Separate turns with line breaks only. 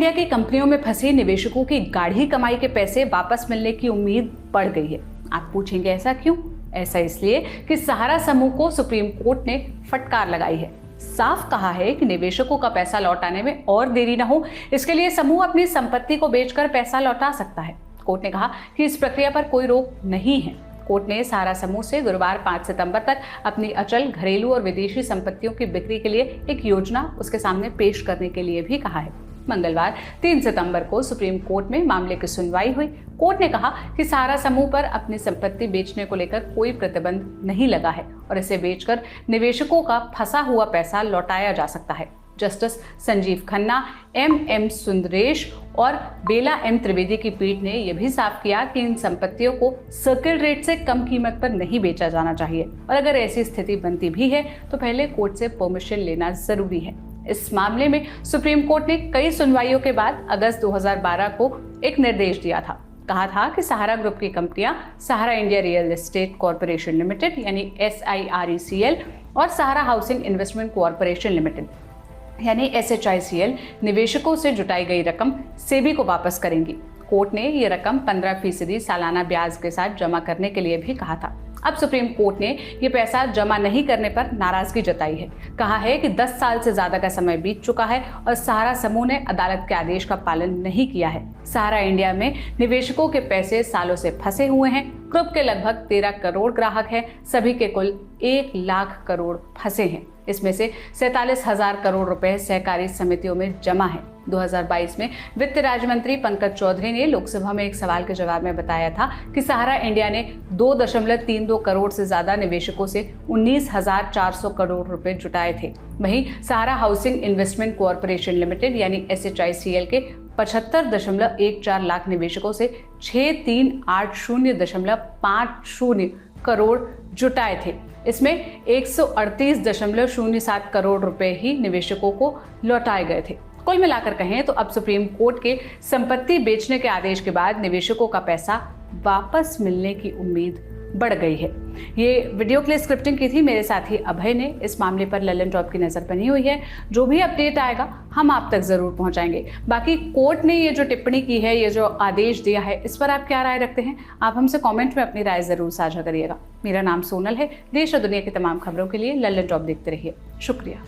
India की कंपनियों में फंसे निवेशकों की गाढ़ी कमाई के पैसे वापस मिलने की उम्मीद बढ़ गई है। आप पूछेंगे ऐसा क्यों? ऐसा इसलिए कि सहारा समूह को सुप्रीम कोर्ट ने फटकार लगाई है। साफ कहा है कि निवेशकों का पैसा लौटाने में और देरी न हो, इसके लिए समूह अपनी संपत्ति को बेचकर पैसा लौटा सकता है। कोर्ट ने कहा कि इस प्रक्रिया पर कोई रोक नहीं है। कोर्ट ने सहारा समूह से गुरुवार 5 सितंबर तक अपनी अचल, घरेलू और विदेशी संपत्तियों की बिक्री के लिए एक योजना उसके सामने पेश करने के लिए भी कहा है। मंगलवार 3 सितंबर को सुप्रीम कोर्ट में मामले की सुनवाई हुई। कोर्ट ने कहा कि सहारा समूह पर अपनी संपत्ति बेचने को लेकर कोई प्रतिबंध नहीं लगा है और इसे बेचकर निवेशकों का फंसा हुआ पैसा लौटाया जा सकता है। जस्टिस संजीव खन्ना, एम सुंदरेश और बेला एम त्रिवेदी की पीठ ने यह भी साफ किया कि इन संपत्तियों को सर्किल रेट से कम कीमत पर नहीं बेचा जाना चाहिए और अगर ऐसी स्थिति बनती भी है तो पहले कोर्ट से परमिशन लेना जरूरी है। इस मामले में सुप्रीम कोर्ट ने कई सुनवाइयों के बाद अगस्त 2012 को एक निर्देश दिया था। कहा था कि सहारा ग्रुप की कंपनियां Sahara India real estate corporation limited यानी SIRECL और Sahara housing investment corporation limited यानी SHICL निवेशकों से जुटाई गई रकम सेबी को वापस करेंगी। कोर्ट ने ये रकम 15% सालाना ब्याज के साथ जमा करने के लिए भी कहा था। अब सुप्रीम कोर्ट ने ये पैसा जमा नहीं करने पर नाराजगी जताई है। कहा है कि 10 साल से ज्यादा का समय बीत चुका है और सहारा समूह ने अदालत के आदेश का पालन नहीं किया है। सहारा इंडिया में निवेशकों के पैसे सालों से फंसे हुए हैं। ग्रुप के लगभग 13 करोड़ ग्राहक हैं। सभी के कुल 1 लाख करोड़ फंसे हैं। इसमें से 47,000 करोड़ रुपए सहकारी समितियों में जमा है। 2022 में वित्त राज्य मंत्री पंकज चौधरी ने लोकसभा में एक सवाल के जवाब में बताया था कि सहारा इंडिया ने 2.32 करोड़ से ज्यादा निवेशकों से 19,400 करोड़ रुपए जुटाए थे। वहीं सहारा हाउसिंग इन्वेस्टमेंट कॉर्पोरेशन लिमिटेड यानी SHICL के 75.14 लाख निवेशकों से 6380.50 करोड़ जुटाए थे। इसमें 138.07 करोड़ रुपए ही निवेशकों को लौटाए गए थे। कुल मिलाकर कहें तो अब सुप्रीम कोर्ट के संपत्ति बेचने के आदेश के बाद निवेशकों का पैसा वापस मिलने की उम्मीद बढ़ गई है। ये वीडियो के लिए स्क्रिप्टिंग की थी मेरे साथी अभय ने। इस मामले पर ललन टॉप की नजर बनी हुई है। जो भी अपडेट आएगा हम आप तक जरूर पहुंचाएंगे। बाकी कोर्ट ने ये जो टिप्पणी की है, ये जो आदेश दिया है, इस पर आप क्या राय रखते हैं? आप हमसे कमेंट में अपनी राय जरूर साझा करिएगा। मेरा नाम सोनल है। देश और दुनिया की तमाम खबरों के लिए ललन टॉप देखते रहिए। शुक्रिया।